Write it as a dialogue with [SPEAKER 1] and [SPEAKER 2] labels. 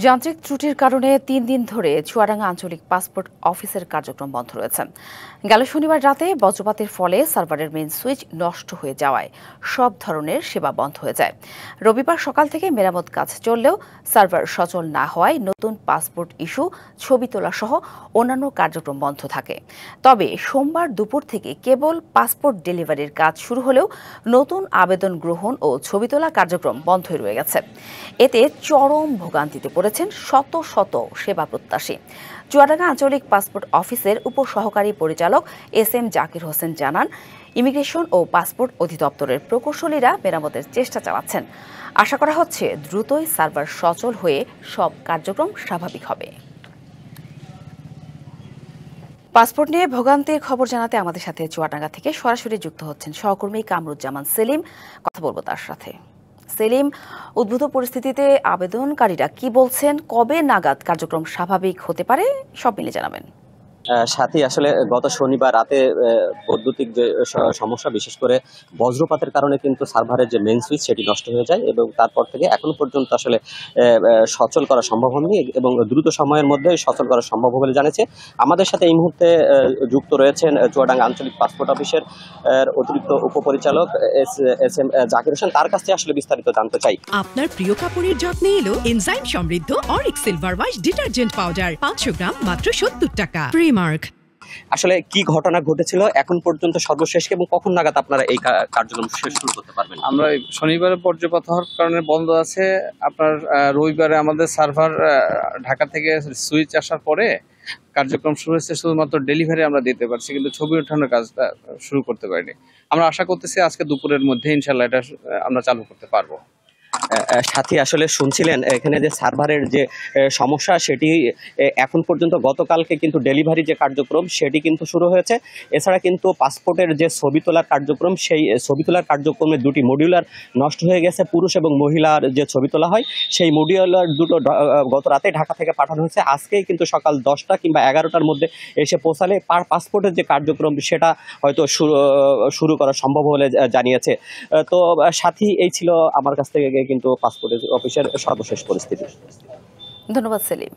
[SPEAKER 1] যান্ত্রিক ত্রুটির কারণে ৩ দিন ধরে চুয়াডাঙ্গা আঞ্চলিক পাসপোর্ট অফিসের কার্যক্রম বন্ধ রয়েছে। গেল শনিবার রাতে বজ্রপাতের ফলে সার্ভারের মেইন সুইচ নষ্ট হয়ে যাওয়ায় সব ধরনের সেবা বন্ধ হয়ে যায়। রবিবার সকাল থেকে মেরামত কাজ চললেও সার্ভার সচল না হওয়ায় নতুন পাসপোর্ট ইস্যু, ছবি তোলা সহ অন্যান্য কার্যক্রম বন্ধ থাকে। তবে সোমবার দুপুর থেকে কেবল পাসপোর্ট ডেলিভারির কাজ শুরু হলেও নতুন আবেদন গ্রহণ ও ছবি তোলা কার্যক্রম বন্ধই রয়ে গেছে। এতে চরম ভোগান্তিতে পড়েছেন শত শত সেবা প্রত্যাশী। চুয়াডাঙ্গা আঞ্চলিক পাসপোর্ট অফিসের উপসহকারী পরিচালক SM জাকির হোসেন জানান, ইমিগ্রেশন ও পাসপোর্ট অধিদপ্তরের প্রকৌশলীরা মেরামতের চেষ্টা চালাচ্ছেন। আশা করা হচ্ছে দ্রুতই সার্ভার সচল হয়ে সব কার্যক্রম স্বাভাবিক হবে। পাসপোর্ট নিয়ে ভোগান্তির খবর জানাতে আমাদের সাথে চুয়াডাঙ্গা থেকে সরাসরি যুক্ত হচ্ছেন সহকর্মী কামরুজ্জামান সেলিম। কথা বলবো তার সাথে। সেলিম, উদ্ভূত পরিস্থিতিতে আবেদনকারীরা কি বলছেন, কবে নাগাদ কার্যক্রম স্বাভাবিক হতে পারে, সব মিলে জানাবেন।
[SPEAKER 2] সাথী, আসলে গত শনিবার রাতে বৈদ্যুতিক যে সমস্যা, বিশেষ করে বজ্রপাতের কারণে কিন্তু সার্ভারের যে মেইন সুইচ সেটি নষ্ট হয়ে যায় এবং তারপর থেকে এখন পর্যন্ত আসলে সচল করা সম্ভব হয়নি এবং দ্রুত সময়ের মধ্যে সচল করা সম্ভব হবে বলে জানিয়েছে। আমাদের সাথে এই মুহূর্তে যুক্ত রয়েছেন চুয়াডাঙ্গা আঞ্চলিক পাসপোর্ট অফিসের অতিরিক্ত উপপরিচালক SM জাকির হোসেন। তার কাছ থেকে আসলে বিস্তারিত জানতে চাই।
[SPEAKER 3] আপনার প্রিয় কাপড়ের যত্নে এলো এনজাইম সমৃদ্ধ Arik silver wash detergent powder 500 গ্রাম মাত্র 70 টাকা।
[SPEAKER 2] আসলে কি ঘটনা ঘটেছিল এখন পর্যন্ত সর্বশেষ এবং কখন নাগাদ আপনারা এই কার্যক্রম শুরু করতে পারবেন?
[SPEAKER 4] আমরা শনিবারে বজ্রপাত হওয়ার কারণে বন্ধ আছে। আপনার রবিবারে আমাদের সার্ভার ঢাকা থেকে সুইচ আসার পরে কার্যক্রম শুরু হয়েছে, শুধুমাত্র ডেলিভারি আমরা দিতে পারছি, কিন্তু ছবি ওঠানোর কাজটা শুরু করতে পারিনি। আমরা আশা করতেছি আজকে দুপুরের মধ্যে ইনশাল্লাহ এটা আমরা চালু করতে পারবো।
[SPEAKER 2] সাথী, আসলে শুনছিলেন এখানে যে সার্ভারের যে সমস্যা সেটি এখন পর্যন্ত গতকালকে কিন্তু ডেলিভারি যে কার্যক্রম সেটি কিন্তু শুরু হয়েছে। এছাড়া কিন্তু পাসপোর্টের যে ছবি তোলার কার্যক্রম, সেই ছবি তোলার কার্যক্রমে দুটি মডিউলার নষ্ট হয়ে গেছে। পুরুষ এবং মহিলার যে ছবি তোলা হয় সেই মডিউলার দুটো গত রাতে ঢাকা থেকে পাঠানো হয়েছে। আজকেই কিন্তু সকাল 10টা কিংবা 11টার মধ্যে এসে পৌঁছালে পাসপোর্টের যে কার্যক্রম সেটা হয়তো শুরু করা সম্ভব বলে জানিয়েছে। তো সাথী, এই ছিল আমার কাছ থেকে কিন্তু পাসপোর্ট অফিসের সর্বশেষ পরিস্থিতি।
[SPEAKER 1] ধন্যবাদ সেলিম।